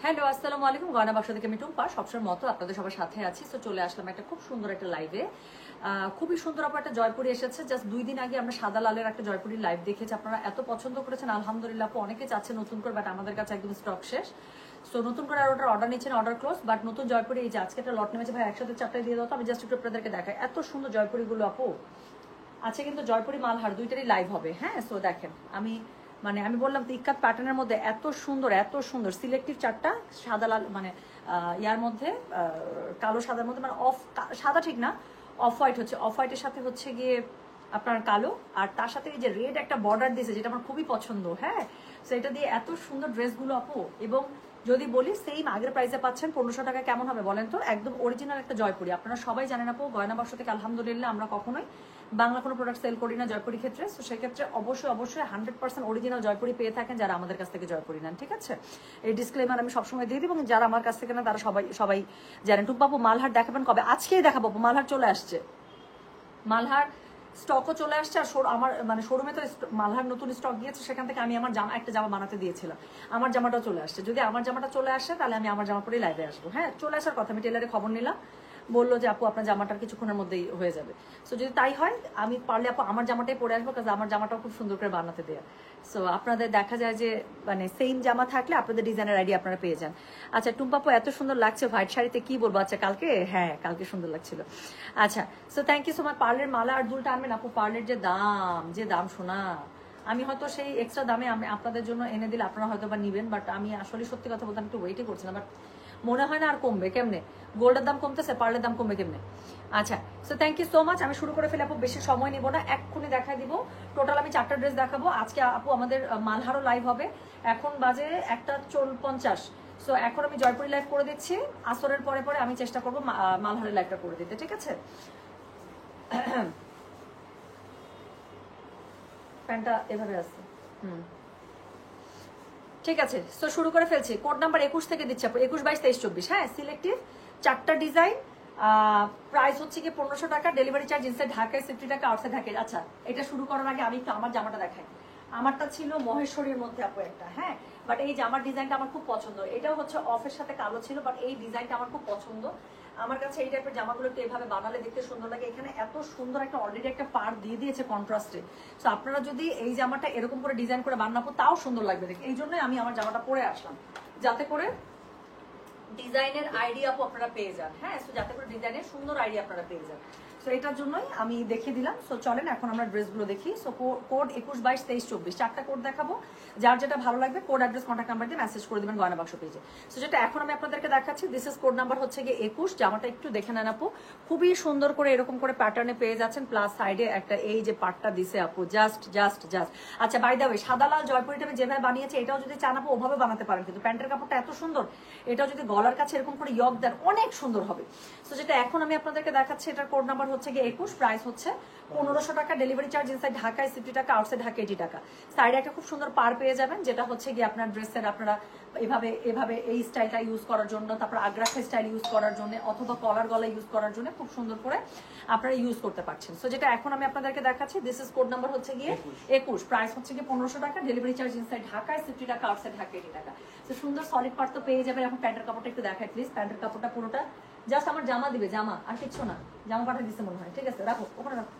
Hello, আসসালামু আলাইকুম। গয়না বাক্স থেকে আমি টুম্পা, সবসময় মতো আপনাদের সবার সাথে আছি। তো চলে আসলাম একটা খুব সুন্দর একটা লাইভে। খুবই সুন্দর আপু একটা জয়পুরি এসেছে। জাস্ট 2 দিন আগে আমরা সাদা লালের একটা জয়পুরি লাইভ দেখেছি, আপনারা এত পছন্দ করেছেন আলহামদুলিল্লাহ। আপু অনেকে চাচ্ছে নতুন করে, বাট আমাদের কাছে একদম স্টক শেষ। সো নতুন করে আর ওটার অর্ডার নিচ্ছেন, অর্ডার ক্লোজ। বাট নতুন জয়পুরি এই যে আজকে একটা লট নেমেছে ভাই, একসাথে 4টায় দিয়ে দাও। তো আমি জাস্ট একটু আপনাদেরকে দেখাই এত সুন্দর জয়পুরিগুলো আপু আছে। কিন্তু জয়পুরি মালহার দুইটারই লাইভ হবে। হ্যাঁ, সো দেখেন আমি বললাম তো ইক্কাত প্যাটার্নের মধ্যে এত সুন্দর সিলেক্টিভ 4টা সাদা লাল, ইয়ার মধ্যে কালো সাদার মধ্যে, মানে অফ সাদা ঠিক না, অফ হোয়াইট হচ্ছে, অফ হোয়াইটের সাথে হচ্ছে গিয়ে আপনার কালো, আর তার সাথে এই যে রেড একটা বর্ডার দিয়েছে যেটা আমার খুবই পছন্দ। হ্যাঁ, সো এটা দিয়ে এত সুন্দর ড্রেসগুলো আপু। এবং যদি বলি সেম আগের প্রাইসে পাচ্ছেন 1500 টাকা, কেমন হবে বলেন তো? একদম অরিজিনাল একটা জয়পুরি। আপনারা সবাই জানেন আপু, গয়না বাক্স থেকে আলহামদুলিল্লাহ আমরা কখনোই বাংলা কোনো প্রোডাক্ট সেল করি না জয়পুরি ক্ষেত্রে। তো সেক্ষেত্রে অবশ্যই 100% অরিজিনাল জয়পুরি পেয়ে থাকেন যারা আমাদের কাছ থেকে জয়পুরি নেন, ঠিক আছে? এই ডিসক্লেমার আমি সবসময় দিয়ে দিই, এবং যারা আমার কাছ থেকে নেন তারা সবাই জানেন। টুম্পাপু মালহার দেখাবেন কবে? আজকেই দেখাবো। মালহার চলে আসছে, মালহার স্টকও চলে আসছে। আর আমার শোরুমে তো মালহার নতুন স্টক গিয়েছে, সেখান থেকে আমি আমার একটা জামা বানাতে দিয়েছিলাম। আমার জামাটাও চলে আসছে। যদি আমার জামাটা চলে আসে তাহলে আমি আমার জামা পরেই লাইভে আসবো। হ্যাঁ, চলে আসার কথা। আমি টেলারে খবর নিলাম, বললো যে আপু আপনার জামাটার কিছুক্ষণের মধ্যেই হয়ে যাবে। সো যদি তাই হয় আমি পারলে আপু আমার জামাটাই পরে আসবো, কারণ আমার জামাটাও খুব সুন্দর করে বানাতে দেয়া। সো আপনাদের দেখা যায় যে সেম জামা থাকলে আপনাদের ডিজাইনের আইডিয়া আপনারা পেয়ে যান। আচ্ছা টুম্পাপু এত সুন্দর লাগছে হোয়াইট শাড়িতে, কি বলবো? আচ্ছা কালকে, হ্যাঁ কালকে সুন্দর লাগছিল। আচ্ছা, so thank you so much. পার্লের মালা আর দুলটা আনবেন আপু। পার্লের যে দাম শোনা, আমি হয়তো সেই এক্সট্রা দামে আমি আপনাদের জন্য এনে দিলে আপনারা হয়তো বা নিবেন, বাট আমি আসলে সত্যি কথা বলতে আমি একটু ওয়েটই করছিলাম, বাট মনে হয় না আর কমবে। কেমনে গোল্ডের দাম কমতেছে, পার্লের দাম কমবে কেমনে? আচ্ছা, so thank you so much. আমি শুরু করে ফেলে আপু, বেশি সময় নিব না, এক্ষুনি দেখাই দিব। টোটাল আমি 4টা ড্রেস দেখাবো আজকে আপু। আমাদের মালহারও লাইভ হবে। এখন বাজে 1:50। সো এখন আমি জয়পুরি লাইভ করে দিচ্ছি। আসরের পরে আমি চেষ্টা করবো মালহারের লাইভটা করে দিতে, ঠিক আছে? প্যান্টটা এভাবে আছে। ঠিক আছে, তো শুরু করে ফেলছি। কোড নাম্বার 21 থেকে দিচ্ছি আপু, 21, 22, 23, 24। হ্যাঁ, সিলেক্টিভ 4টা ডিজাইন। প্রাইস হচ্ছে কি 1500 টাকা। ডেলিভারি চার্জ ইনসাইড ঢাকায় 50 টাকা, আউটসাইড ঢাকায়। আচ্ছা, এটা শুরু করার আগে আমি একটু আমার জামাটা দেখাই। আমারটা ছিল মহেশ্বরীর মধ্যে আপু একটা। হ্যাঁ, বাট এই জামার ডিজাইনটা আমার খুব পছন্দ। এটাও হচ্ছে অফের সাথে কালো ছিল, বাট এই ডিজাইনটা আমার খুব পছন্দ। আমার কাছে এই টাইপের জামাগুলো একটু এভাবে বানালে দেখতে সুন্দর লাগে। এখানে এত সুন্দর একটা অলরেডি একটা পার দিয়ে দিয়েছে কন্ট্রাস্টে। তো আপনারা যদি এই জামাটা এরকম করে ডিজাইন করে বানাবো তাও সুন্দর লাগবে দেখে। এই জন্যই আমি আমার জামাটা পরে আসলাম, যাতে করে ডিজাইনের আইডিয়া আপু আপনারা পেয়ে যান। হ্যাঁ, সো যাতে করে ডিজাইনের সুন্দর আইডিয়া আপনারা পেয়ে যান। সো এটার জন্যই আমি দেখিয়ে দিলাম। সো চলেন এখন আমরা ড্রেসগুলো দেখি। সো কোড 21, 22, 23, 24 4টা কোড দেখাবো। যার যেটা ভালো লাগবে কোড, অ্যাড্রেস, কন্ট্যাক্ট নাম্বার দিয়ে মেসেজ করে দেবেন গয়না বাক্স পেজে। সো যেটা এখন আমি আপনাদেরকে দেখাচ্ছি, দিস ইজ কোড নাম্বার হচ্ছে গিয়ে 21। জামাটা একটু দেখে নেন আপু, খুবই সুন্দর করে এরকম করে প্যাটার্নে পেয়ে যাচ্ছেন। প্লাস সাইডে একটা এই যে পার্টটা দিছে আপু, জাস্ট। আচ্ছা, বাই দ্য ওয়ে, সাদা লাল জয়পুরিটা আমি যেভাবে বানিয়েছি এটাও যদি চান আপু ওভাবে বানাতে পারেন, কিন্তু প্যান্টের কাপড়টা এত সুন্দর, এটাও যদি গলার কাছে এরকম করে ইয়ক দেন অনেক সুন্দর হবে। সো যেটা এখন আমি আপনাদেরকে দেখাচ্ছি, এটার কোড নাম্বার হচ্ছে গিয়ে 21, প্রাইস হচ্ছে 1500 টাকা। ডেলিভারি চার্জ ইনসাইড ঢাকায় 50 টাকা, আউটসাইড ঢাকা 80 টাকা। সাইডে একটা খুব সুন্দর পার পেয়ে যাবেন, যেটা হচ্ছে গিয়ে আপনার ড্রেসের আপনারা এভাবে এই স্টাইলটা ইউজ করার জন্য, তারপর আগ্রাফা স্টাইল ইউজ করার জন্য, অথবা কলার গলা ইউজ করার জন্য খুব সুন্দর করে আপনারা ইউজ করতে পারছেন। সো যেটা এখন আমি আপনাদেরকে দেখাচ্ছি, দিস ইজ কোড নাম্বার হচ্ছে গিয়ে 21, প্রাইস হচ্ছে গিয়ে 1500 টাকা। ডেলিভারি চার্জ ইনসাইড ঢাকায় 50 টাকা, আউটসাইড ঢাকা 80 টাকা। তো সুন্দর সলিড পার্ট তো পেয়ে যাবেন। এখন প্যান্টের কাপড়টা একটু দেখাই প্লিজ। প্যান্টের কাপড়টা পুরোটা জাস্ট আমার জামা দিবে, জামা আর কিচ্ছু না। জামা পাঠিয়ে দিচ্ছে মনে হয়, ঠিক আছে রাখো ওখানে রাখো।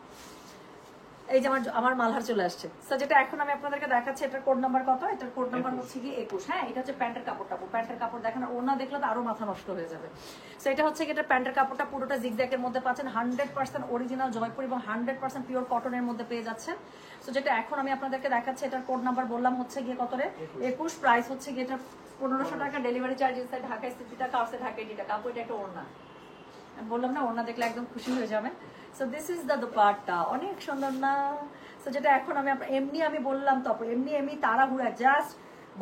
এই যে আমার মালহার চলে আসছে। সো যেটা এখন আমি আপনাদেরকে দেখাচ্ছি, এটার কোড নাম্বার কত? এটার কোড নাম্বার হচ্ছে কি 21। হ্যাঁ, এটা হচ্ছে প্যান্টের কাপড়টা। প্যান্টের কাপড় দেখেন, ওনা দেখলে তো আরো মাথা নষ্ট হয়ে যাবে। সো এটা হচ্ছে কি, এটা প্যান্টের কাপড়টা পুরোটা জিগজ্যাগের মধ্যে পাচ্ছেন। 100% অরিজিনাল জয়পুর এবং 100% পিওর কটনের মধ্যে পেয়ে যাচ্ছেন। সো যেটা এখন আমি আপনাদেরকে দেখাচ্ছি, এটার কোড নাম্বার বললাম হচ্ছে গিয়ে কত রে? 21, প্রাইস হচ্ছে গিয়ে এটা 1500 টাকা। ডেলিভারি চার্জ ইনসাইড ঢাকায় 50 টাকা, আউটসাইড ঢাকা 80 টাকা। আপু এটা একটা ওড়না, বললাম না ওড়না দেখলে একদম খুশি হয়ে যাবেন। So this is the dupatta, অনেক সুন্দর না? সো যেটা এখন আমি বললাম তো এমনি তাড়াহুড়া, জাস্ট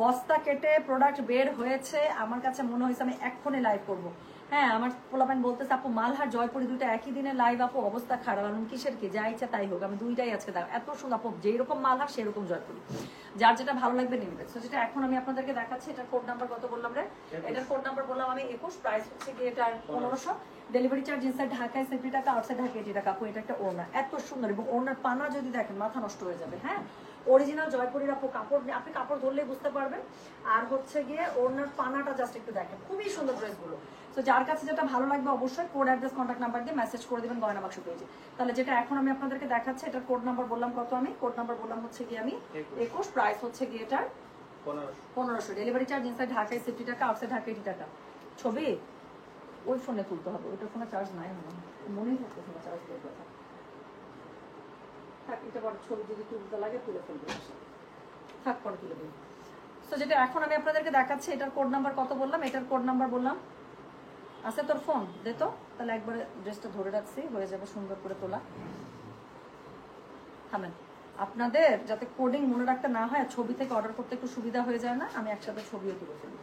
বস্তা কেটে প্রোডাক্ট বের হয়েছে। আমার কাছে মনে হয়েছে আমি এক্ষুনি লাইভ করবো। হ্যাঁ, আমার পোলাপান বলতেছে আপু মালহার জয়পুরি দুইটা একই দিনে লাইভ আপু, অবস্থা খারাপ। আমি কিসের কি, যা ইচ্ছা তাই হোক, আমি দুইটাই আজকে দেখো। এত সুন্দর আপু, যেরকম মালহার সেরকম জয়পুরি, যার যেটা ভালো লাগবে নিয়ে নেবেন। সো যেটা এখন আমি আপনাদেরকে দেখাচ্ছি, এটার কোড নাম্বার কত বললাম রে? এটার কোড নাম্বার বললাম আমি 21, প্রাইস হচ্ছে গিয়ে এটার 1500। ডেলিভারি চার্জ ইনসাইড ঢাকায় 50 টাকা, আউটসাইড ঢাকা 80 টাকা। আপু এটা একটা ওড়না, এত সুন্দর, এবং ওড়নার পানা যদি দেখেন মাথা নষ্ট হয়ে যাবে। হ্যাঁ, অরিজিনাল জয়পুরের আপু কাপড়, আপনি কাপড় ধরলেই বুঝতে পারবেন। আর হচ্ছে গিয়ে ওনার পানাটা জাস্ট একটু দেখেন, খুবই সুন্দর ড্রেসগুলো। তো যার কাছে যেটা ভালো লাগবে অবশ্যই কোড অ্যাড্রেস কন্ট্যাক্ট নাম্বার দিয়ে মেসেজ করে দেবেন গয়না বাক্স পেজে। তাহলে যেটা এখন আমি আপনাদেরকে দেখাচ্ছি, এটার কোড নাম্বার বললাম কত, আমি কোড নাম্বার বললাম হচ্ছে গিয়ে আমি 21, প্রাইস হচ্ছে গিয়ে এটার 1500, ডেলিভারি চার্জ ইনসাইড ঢাকায় 60 টাকা, আউটসাইড ঢাকা 80 টাকা। ছবি ওই ফোনে তুলতে হবে, ওইটার ফোনে চার্জ নাই, মনেই থাকতেছে না চার্জ দিয়ে কথা থাক। এটা পরে ছবি যদি তুলতে লাগে তুলে ফেলবে, থাক পরে তুলে দিন। তো যেটা এখন আমি আপনাদেরকে দেখাচ্ছি, এটার কোড নাম্বার কত বললাম, এটার কোড নাম্বার বললাম আছে তোর ফোন দে তো, তাহলে একবারে ড্রেসটা ধরে রাখছি, হয়ে যাবে সুন্দর করে তোলা। থামেন, আপনাদের যাতে কোডিং মনে রাখতে না হয়, ছবি থেকে অর্ডার করতে একটু সুবিধা হয়ে যায় না, আমি একসাথে ছবিও তুলে ফেলি।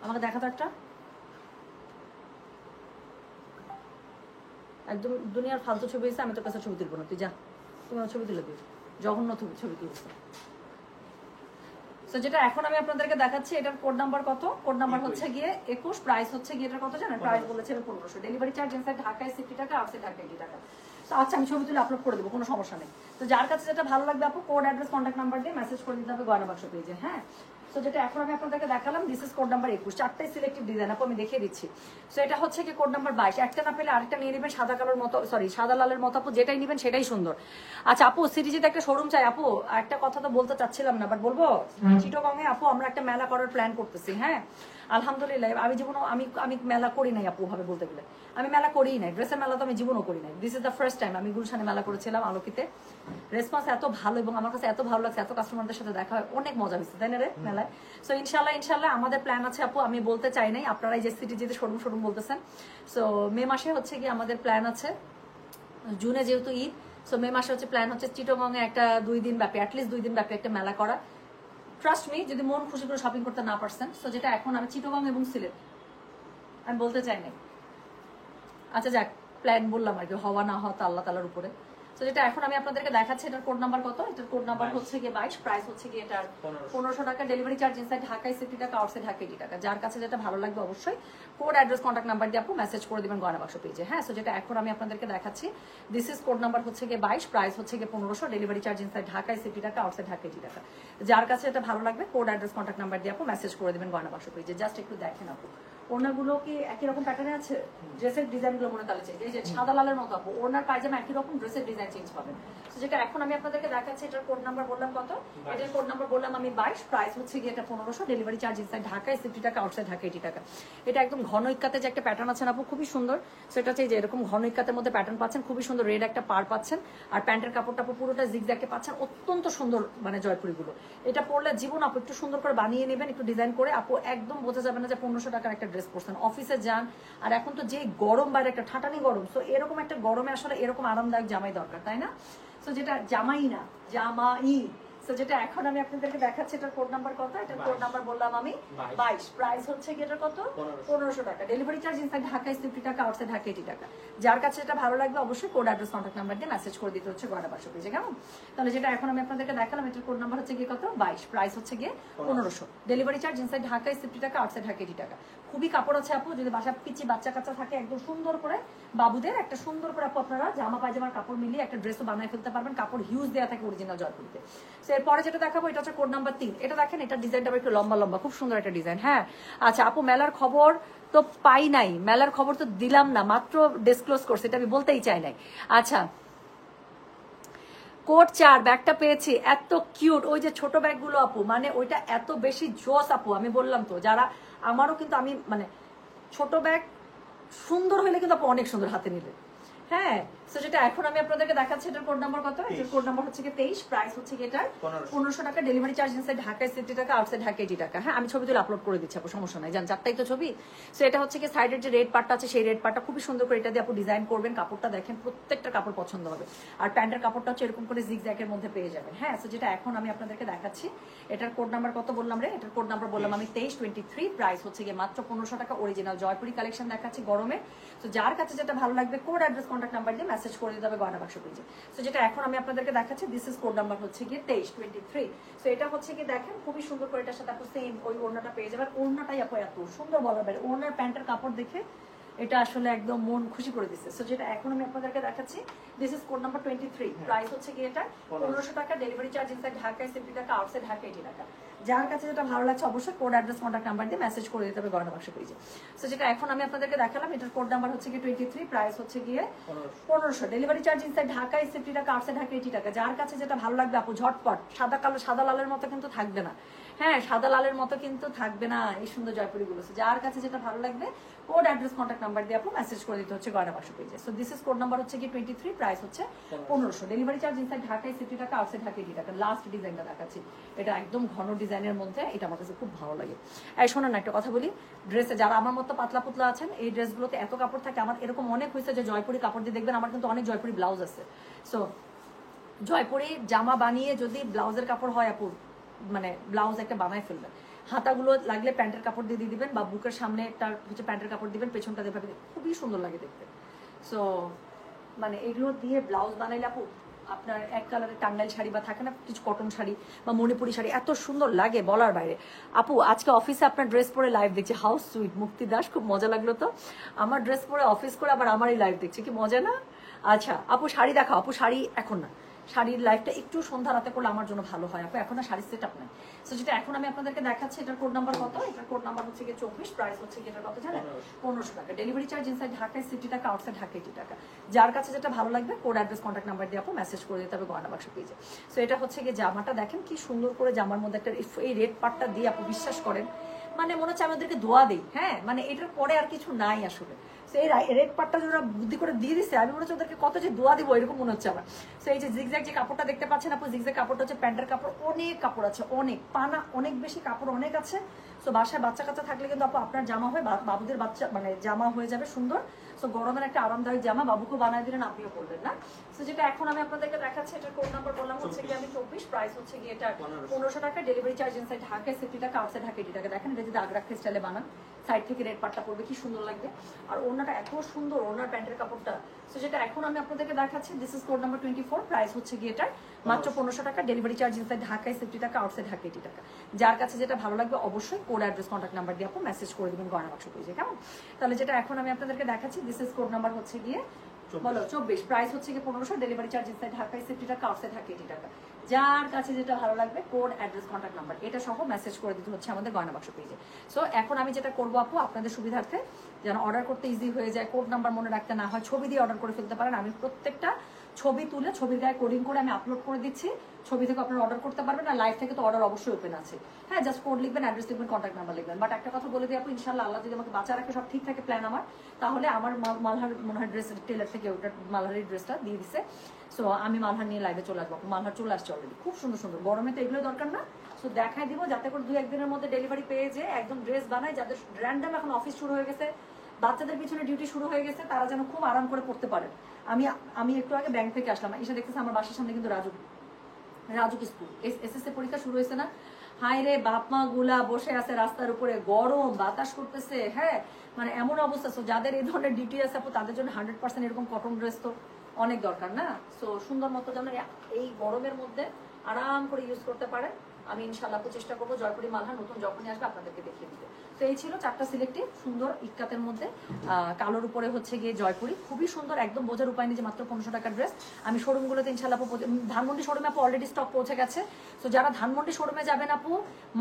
আমাকে দেখা তো একটা, একদম দুনিয়ার ফালতু ছবি এসে আমি তোর কাছে ছবি তুলবো না, তুই যা, তুমি আমার ছবি তুলে দিও, জঘন্য ছবি তুলছে। তো যেটা এখন আমি আপনাদেরকে দেখাচ্ছি, এটার কোড নাম্বার কত, কোড নাম্বার হচ্ছে গিয়ে 21, প্রাইস হচ্ছে গিয়ে এটার কত জানেন, প্রাইস বলেছে 1500, ডেলিভারি চার্জ ইনসাইড ঢাকায় 60 টাকা, আউটসাইড ঢাকা 80 টাকা। তো আচ্ছা আমি ছবি তুলে আপলোড করে দেবো, কোনো সমস্যা নেই। তো যার কাছে যেটা ভালো লাগবে আপু কোড অ্যাড্রেস কন্ট্যাক্ট নাম্বার দিয়ে মেসেজ করে দিতে হবে গয়না বাক্স পেজে। হ্যাঁ, তো যেটা এখন আমি আপনাদেরকে দেখালাম, দিস ইজ কোড নাম্বার 21, চারটাই সিলেক্টিভ ডিজাইন আপু আমি দেখিয়ে দিচ্ছি। তো এটা হচ্ছে কি কোড নাম্বার 22, একটা না পেলে আরেকটা নিয়ে নেবেন, সাদা কালোর মতো, সরি সাদা লালের মতো আপু, যেটাই নেবেন সেটাই সুন্দর। আচ্ছা আপু সিটিজিতে একটা শোরুম চাই আপু, একটা কথা তো বলতে চাচ্ছিলাম না বাট বলবো, চিটাগং এ আপু আমরা একটা মেলা করার প্ল্যান করতেছি। হ্যাঁ আলহামদুলিল্লাহ, আমি জীবনে আমি মেলা করি নাই আপু, ভাবে বলতে গেলে আমি মেলা করিই নাই, ড্রেসের মেলা তো আমি জীবনও করি নাই। This is the first time আমি গুলশানে মেলা করেছিলাম আলোকিতে, রেসপন্স এত ভালো এবং আমার কাছে এত ভালো লাগছে, এত কাস্টমারদের সাথে দেখা হয়, অনেক মজা হয়েছে তাই না রে মেলায়। সো ইনশাল্লাহ আমাদের প্ল্যান আছে আপু, আমি বলতে চাই নাই, আপনারা এই যে সিটিজিতে শোরুম বলতেছেন। সো মে মাসে হচ্ছে কি আমাদের প্ল্যান আছে, জুনে যেহেতু ঈদ, সো মে মাসে হচ্ছে প্ল্যান হচ্ছে চিটাগং এ একটা 2 দিন ব্যাপী, অ্যাটলিস্ট 2 দিন ব্যাপী একটা মেলা করা। ট্রাস্ট মি, যদি মন খুশি করে শপিং করতে না পারছেন, সো যেটা এখন আমি চিটাগং এবং সিলেট আমি বলতে চাই নাই। আচ্ছা যাক, প্ল্যান বললাম আর কি, হওয়া না হওয়া তো আল্লাহ তাআলার উপরে। তো যেটা এখন আমি আপনাদেরকে দেখাচ্ছি, এটার কোড নাম্বার কত, এটার কোড নাম্বার হচ্ছে গিয়ে 22, প্রাইস হচ্ছে গিয়ে এটার 1500 টাকা, ডেলিভারি চার্জ ইনসাইড ঢাকায় 60 টাকা, আউটসাইড ঢাকা 80 টাকা। যার কাছে যেটা ভালো লাগবে অবশ্যই কোড অ্যাড্রেস কন্ট্যাক্ট নাম্বার দিয়ে আপু মেসেজ করে দিবেন গয়না বাক্স পেজে। হ্যাঁ, সো যেটা এখন আমি আপনাদেরকে দেখাচ্ছি, দিস ইজ কোড নাম্বার হচ্ছে গিয়ে 22, প্রাইস হচ্ছে গিয়ে 1500, ডেলিভারি চার্জ ইনসাইড ঢাকায় 60 টাকা, আউটসাইড ঢাকা 80 টাকা। যার কাছে যেটা ভালো লাগবে কোড অ্যাড্রেস কন্ট্যাক্ট নাম্বার দিয়ে আপু মেসেজ করে দিবেন গয়না বাক্স পেজে। জাস্ট একটু দেখেন আপু, ওড়নাগুলো কি একই রকম প্যাটার্নে আছে, ড্রেসের ডিজাইনগুলো মনে তালে এই যে সাদা লালের মতো আপু, ওড়নার পায়জামা একই রকম, ড্রেসের ডিজাইন চেঞ্জ পাবেন। তো যেটা এখন আমি আপনাদেরকে দেখাচ্ছি, এটার কোড নাম্বার বললাম কত, এটার কোড নাম্বার বললাম আমি 22, প্রাইস হচ্ছে গিয়ে এটা 1500, ডেলিভারি চার্জ ইনসাইড ঢাকায় 60 টাকা, আউটসাইড ঢাকা 80 টাকা। এটা একদম ঘন ইক্কাতে যে একটা প্যাটার্ন আছে আপু, খুবই সুন্দর। সেটা হচ্ছে যে এরকম ঘন ইক্কাতের মধ্যে প্যাটার্ন পাচ্ছেন, খুবই সুন্দর, রেড একটা পার পাচ্ছেন, আর প্যান্টের কাপড়টা আপু পুরোটা জিগজ্যাগে পাচ্ছেন, অত্যন্ত সুন্দর মানে জয়পুরিগুলো। এটা পরলে জীবন আপু একটু সুন্দর করে বানিয়ে নেবেন, একটু ডিজাইন করে আপু, একদম বোঝা যাবে না যে 1500 টাকার একটা ড্রেস পরছেন, অফিসে যান। আর এখন তো যে গরম, বাইরে একটা ঠাটানি গরম, সো এরকম একটা গরমে আসলে এরকম আরামদায়ক জামাই দরকার, তাই না? সো যেটা জামাই না, জামাই। সো যেটা এখন আমি আপনাদেরকে দেখাচ্ছি, এটার কোড নাম্বার কত, এটার কোড নাম্বার বললাম আমি 22, প্রাইস হচ্ছে কি এটার কত, 1500 টাকা, ডেলিভারি চার্জ ইনসাইড ঢাকায় 60 টাকা, আউটসাইড ঢাকা 80 টাকা। যার কাছে এটা ভালো লাগবে অবশ্যই কোড অ্যাড্রেস কন্ট্যাক্ট নাম্বার দিয়ে মেসেজ করে দিতে হচ্ছে গয়না বাক্স পেজে, কেমন? তাহলে যেটা এখন আমি আপনাদেরকে দেখালাম, এটার কোড নাম্বার হচ্ছে গিয়ে কত, 22, প্রাইস হচ্ছে গিয়ে 1500, ডেলিভারি চার্জ ইনসাইড ঢাকায় 60 টাকা, আউটসাইড ঢাকা 80 টাকা। খুবই কাপড় আছে আপু, যদি বাসা পিচি বাচ্চা কাচ্চা থাকে, একদম সুন্দর করে বাবুদের একটা সুন্দর করে আপু আপনারা জামা পায়জামার কাপড় মিলিয়ে একটা ড্রেসও বানায় ফেলতে পারবেন, কাপড় হিউজ দেওয়া থাকে অরিজিনাল জয়পুরিতে। সো এরপরে যেটা দেখাবো, এটা হচ্ছে কোড নাম্বার 3, এটা দেখেন, এটা ডিজাইনটা একটু লম্বা, খুব সুন্দর একটা ডিজাইন। হ্যাঁ আচ্ছা আপু, মেলার খবর তো পাই নাই, মেলার খবর তো দিলাম না, মাত্র ডিসক্লোজ করছে, এটা আমি বলতেই চাই নাই। আচ্ছা কোড 4 ব্যাগটা পেয়েছি, এত কিউট, ওই যে ছোট ব্যাগগুলো আপু, মানে ওইটা এত বেশি জোস আপু, আমি বললাম তো, যারা আমারও কিন্তু আমি মানে ছোট ব্যাগ সুন্দর হইলে কিন্তু আপু অনেক সুন্দর হাতে নিলে। হ্যাঁ, সো যেটা এখন আমি আপনাদেরকে দেখাচ্ছি, এটার কোড নাম্বার কত, এটার কোড নাম্বার হচ্ছে 23, প্রাইস হচ্ছে এটার 1500 টাকা, ডেলিভারি চার্জ ইনসাইড ঢাকায় 60 টাকা, আউটসাইড ঢাকা 80 টাকা। হ্যাঁ, আমি ছবি তুলে আপলোড করে দিচ্ছি আপু, সমস্যা নাই, জান চারটাই তো ছবি। সো এটা হচ্ছে কি সাইডের যে রেড পার্টটা আছে, সেই রেড পার্টটা খুবই সুন্দর করে এটা দিয়ে আপু ডিজাইন করবেন, কাপড়টা দেখেন, প্রত্যেকটা কাপড় পছন্দ হবে। আর প্যান্টের কাপড়টা হচ্ছে এরকম করে জিগজ্যাগের মধ্যে পেয়ে যাবেন। হ্যাঁ, সো যেটা এখন আমি আপনাদেরকে দেখাচ্ছি, এটার কোড নাম্বার কত বললাম রে, এটার কোড নাম্বার বললাম আমি 23, প্রাইস হচ্ছে গিয়ে মাত্র 1500 টাকা, অরিজিনাল জয়পুরি কালেকশন দেখাচ্ছি গরমে। তো যার কাছে যেটা ভালো লাগবে কোড অ্যাড্রেস কন্ট্যাক্ট নাম্বার দিয়ে মেসেজ করে দিতে হবে গয়না বাক্স পেজে। সো যেটা এখন আমি আপনাদেরকে দেখাচ্ছি, দিস ইজ কোড নাম্বার হচ্ছে গিয়ে 2323। সো এটা হচ্ছে কি দেখেন খুবই সুন্দর করে এটার সাথে আপনি সেম ওই ওড়নাটা পেয়ে যাবেন। ওড়নাটাই আপু এত সুন্দর বলার বাইরে, ওড়নার প্যান্টের কাপড় দেখে এটা আসলে একদম মন খুশি করে দিচ্ছে। সো যেটা এখন আমি আপনাদেরকে দেখাচ্ছি, this is code number 23। Price হচ্ছে কি এটা 1500 টাকা, ডেলিভারি চার্জ ইনসাইড ঢাকায় 70 টাকা, আউটসাইড ঢাকা 80 টাকা। যার কাছে যেটা ভালো লাগছে অবশ্যই কোড অ্যাড্রেস কন্ট্যাক্ট নাম্বার দিয়ে মেসেজ করে দিতে হবে গয়না বাক্স পেজে। সো যেটা এখন আমি আপনাদেরকে দেখালাম, এটার কোড নাম্বার হচ্ছে গিয়ে 23, প্রাইস হচ্ছে গিয়ে 1500, ডেলিভারি চার্জ ইনসাইড ঢাকায় 70 টাকা, আউটসাইড ঢাকা 80 টাকা। যার কাছে যেটা ভালো লাগবে আপু ঝটপট, সাদা লালের মতো কিন্তু থাকবে না, হ্যাঁ সাদা লালের মতো কিন্তু থাকবে না এই সুন্দর জয়পুরিগুলো। যার কাছে যেটা ভালো লাগবে কোড অ্যাড্রেস কন্ট্যাক্ট নাম্বার দিয়ে আপু মেসেজ করে দিতে হচ্ছে গয়না বাক্স পেজে। So this is code number হচ্ছে কি 23, প্রাইস হচ্ছে 1500, ডেলিভারি চার্জ ইনসাইড ঢাকায় 70 টাকা, আউটসাইড ঢাকা 80 টাকা। লাস্ট ডিজাইনটা দেখাচ্ছি, এটা একদম ঘন ডিজাইনের মধ্যে, এটা আমার কাছে খুব ভালো লাগে। এই শোনেন না একটা কথা বলি, ড্রেসে যারা আমার মতো পাতলা পুতলা আছেন, এই ড্রেসগুলোতে এত কাপড় থাকে। আমার এরকম অনেক হয়েছে যে জয়পুরি কাপড় দিয়ে দেখবেন, আমার কিন্তু অনেক জয়পুরি ব্লাউজ আছে। সো জয়পুরি জামা বানিয়ে যদি ব্লাউজের কাপড় হয় আপু, মানে ব্লাউজ একটা বানায় ফেলবেন, হাতাগুলো লাগলে প্যান্টের কাপড় দিয়ে দিবেন, বা বুকের সামনে একটা হচ্ছে প্যান্টের কাপড় দিবেন, পেছনটা দিয়ে ভাবে খুবই সুন্দর লাগে দেখতে। সো মানে এগুলো দিয়ে ব্লাউজ বানাইলে আপু আপনার এক কালারের টাঙ্গাইল শাড়ি বা থাকে না কিছু কটন শাড়ি বা মণিপুরি শাড়ি এত সুন্দর লাগে বলার বাইরে। আপু আজকে অফিসে আপনার ড্রেস পরে লাইভ দেখছি, হাউস সুইট মুক্তি দাস, খুব মজা লাগলো তো। আমার ড্রেস পরে অফিস করে আবার আমারই লাইভ দেখছি, কি মজা না? আচ্ছা আপু শাড়ি দেখাও। আপু শাড়ি এখন না, শাড়ির লাইফটা একটু সন্ধ্যা রাতে করলে আমার জন্য ভালো হয় আপু, এখন না শাড়ির সেট আপ নাই। সো যেটা এখন আমি আপনাদেরকে দেখাচ্ছি, এটার কোড নাম্বার কত? এটার কোড নাম্বার হচ্ছে গিয়ে 24, প্রাইস হচ্ছে গিয়ে এটা কত জানেন? 1500 টাকা, ডেলিভারি চার্জ ইনসাইড ঢাকায় 70 টাকা, আউটসাইড ঢাকা 80 টাকা। যার কাছে যেটা ভালো লাগবে কোড অ্যাড্রেস কন্ট্যাক্ট নাম্বার দিয়ে আপু মেসেজ করে দিতে হবে গয়না বাক্স পেজে। সো এটা হচ্ছে গিয়ে জামাটা দেখেন কি সুন্দর করে, জামার মধ্যে একটা এই রেড পার্টটা দিয়ে আপু বিশ্বাস করেন মানে মনে হচ্ছে আমাদেরকে দোয়া দেই, হ্যাঁ মানে এটার পরে আর কিছু নাই আসলে। এই রেড পার্টটা যারা বুদ্ধি করে দিয়ে দিচ্ছে, আমি মনে হচ্ছে ওদেরকে কত যে দোয়া দিব এরকম মনে হচ্ছে আমার। সো এই যে জিগজ্যাগ যে কাপড়টা দেখতে পাচ্ছেন আপু, জিগজ্যাগ কাপড়টা হচ্ছে প্যান্টের কাপড়, অনেক কাপড় আছে, অনেক পানা, অনেক বেশি কাপড় অনেক আছে। সো বাসায় বাচ্চা কাচ্চা থাকলে কিন্তু আপু আপনার জামা হয়ে বাবুদের বাচ্চা মানে জামা হয়ে যাবে সুন্দর। সো গরমের একটা আরামদায়ক জামা বাবুকেও বানায় দিলেন, আপনিও করবেন না। সো যেটা এখন আমি আপনাদেরকে দেখাচ্ছি, এটার কোড নাম্বার বললাম হচ্ছে কি আমি 24, প্রাইস হচ্ছে গিয়ে এটা 1500 টাকা, ডেলিভারি চার্জ ইনসাইড ঢাকায় 70 টাকা, আউটসাইড ঢাকা 80 টাকা। দেখেন এটা যদি আগ্রাক্ষী স্টাইলে বানান, সাইড থেকে রেড পাটটা পড়বে কি সুন্দর লাগবে, আর ওড়নাটা এত সুন্দর, ওড়নার প্যান্টের কাপড়টা। সো যেটা এখন আমি আপনাদেরকে দেখাচ্ছি, this is code number 24, price হচ্ছে গিয়ে এটার মাত্র 1500 টাকা, ডেলিভারি চার্জ ইনসাইড ঢাকায় 70 টাকা, আউটসাইড ঢাকা 80 টাকা। যার কাছে যেটা ভালো লাগবে অবশ্যই কোড অ্যাড্রেস কন্ট্যাক্ট নাম্বার দিয়ে আপু মেসেজ করে দিবেন গয়না বাক্স পেজে, কেমন? তাহলে যেটা এখন আমি আপনাদেরকে দেখাচ্ছি, দিস ইজ কোড নাম্বার হচ্ছে গিয়ে বলো 24, প্রাইস হচ্ছে গিয়ে 1500, ডেলিভারি চার্জ ইনসাইড ঢাকায় 70 টাকা, আউটসাইড ঢাকা 80 টাকা। যার কাছে যেটা ভালো লাগবে কোড অ্যাড্রেস কন্ট্যাক্ট নাম্বার এটা সহ মেসেজ করে দিতে হচ্ছে আমাদের গয়না বাক্স পেজে। সো এখন আমি যেটা করবো আপু আপনাদের সুবিধার্থে, যেন অর্ডার করতে ইজি হয়ে যায়, কোড নাম্বার মনে রাখতে না হয়, ছবি দিয়ে অর্ডার করে ফেলতে পারেন। আমি প্রত্যেকটা ছবি তুলে ছবির গায়ে কোডিং করে আমি আপলোড করে দিচ্ছি, ছবি থেকে আপনারা অর্ডার করতে পারবেন। আর লাইভ থেকে তো অর্ডার অবশ্যই ওপেন আছে, হ্যাঁ জাস্ট কোড লিখবেন, অ্যাড্রেস লিখবেন, কন্ট্যাক্ট নাম্বার লিখবেন। বাট একটা কথা বলে দিই আপু, ইনশাল্লাহ আল্লাহ যদি আমাকে বাঁচা রাখে, সব ঠিক থাকে প্ল্যান আমার, তাহলে আমার মালহার মনে হয় ড্রেস টেলার থেকে ওটা মালহারের ড্রেসটা দিয়ে দিছে। সো আমি মালহার নিয়ে লাইভে চলে আসবো, মালহার চলে আসছে অলরেডি, খুব সুন্দর সুন্দর, গরমে তো এগুলো দরকার না। সো দেখাই দিব যাতে করে 2-1 দিনের মধ্যে ডেলিভারি পেয়ে যে একদম ড্রেস বানাই, যাদের র্যান্ডাম এখন অফিস শুরু হয়ে গেছে, বাচ্চাদের পিছনে ডিউটি শুরু হয়ে গেছে, তারা যেন খুব আরাম করে পড়তে পারে। আমি একটু আগে ব্যাংক থেকে আসলাম, এসে দেখতেছি আমার বাসার সামনে কিন্তু রাজুক স্কুল, এসএসসি পরীক্ষা শুরু হয়েছে না, হায় রে বাপ মা গুলা বসে আছে রাস্তার উপরে, গরম বাতাস করতেছে, হ্যাঁ মানে এমন অবস্থা। সো যাদের এই ধরনের ডিউটি আছে আপু, তাদের জন্য 100% এরকম কটন ড্রেস তো অনেক দরকার না। সো সুন্দর মতো যেন এই গরমের মধ্যে আরাম করে ইউজ করতে পারে। আমি ইনশাল্লাহ চেষ্টা করবো জয়পুরি মালহার নতুন যখনই আসবে আপনাদেরকে দেখিয়ে দিতে। তো এই ছিল 4টা সিলেক্টিভ সুন্দর ইক্কাতের মধ্যে, কালোর উপরে হচ্ছে গিয়ে জয়পুরি, খুবই সুন্দর, একদম বোঝার উপায় নেই যে মাত্র 1500 টাকার ড্রেস। আমি শোরুমগুলোতে ইনশাল্লাহ ধানমন্ডি শোরুমে আপু অলরেডি স্টক পৌঁছে গেছে। তো যারা ধানমন্ডি শোরুমে যাবেন আপু,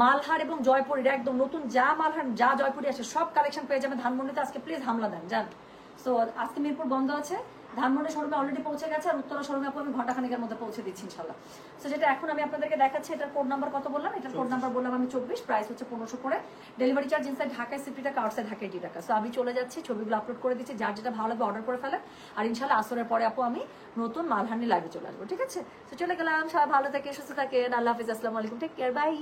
মালহার এবং জয়পুরির একদম নতুন যা মালহার যা জয়পুরি আছে সব কালেকশন পেয়ে যাবেন ধানমন্ডিতে। আজকে প্লিজ হামলা দেন যান। সো আজকে মিরপুর বন্ধ আছে, ধানমন্ডি শোরুমে অলরেডি পৌঁছে গেছে, আর উত্তরা শোরুমে আপু আমি ঘন্টাখানেকের মধ্যে পৌঁছে দিচ্ছি ইনশাল্লাহ। সো যেটা এখন আমি আপনাদেরকে দেখাচ্ছি, এটার কোড নাম্বার কত বললাম? এটার কোড নাম্বার বললাম আমি 24, প্রাইস হচ্ছে 1500 করে, ডেলিভারি চার্জ ইনসাইড ঢাকায় 70 টাকা, আউটসাইড ঢাকা 80 টাকা। সো আমি চলে যাচ্ছি, ছবিগুলো আপলোড করে দিচ্ছি, যার যেটা ভালো লাগবে অর্ডার করে ফেলেন। আর ইনশাল্লাহ আসরের পরে আপু আমি নতুন মালহানি লাইভে চলে আসবো, ঠিক আছে? তো চলে গেলাম, সবাই ভালো থাকে, সুস্থ থাকেন, আল্লাহ হাফিজ, আসসালামু আলাইকুম, টেক কেয়ার, বাই।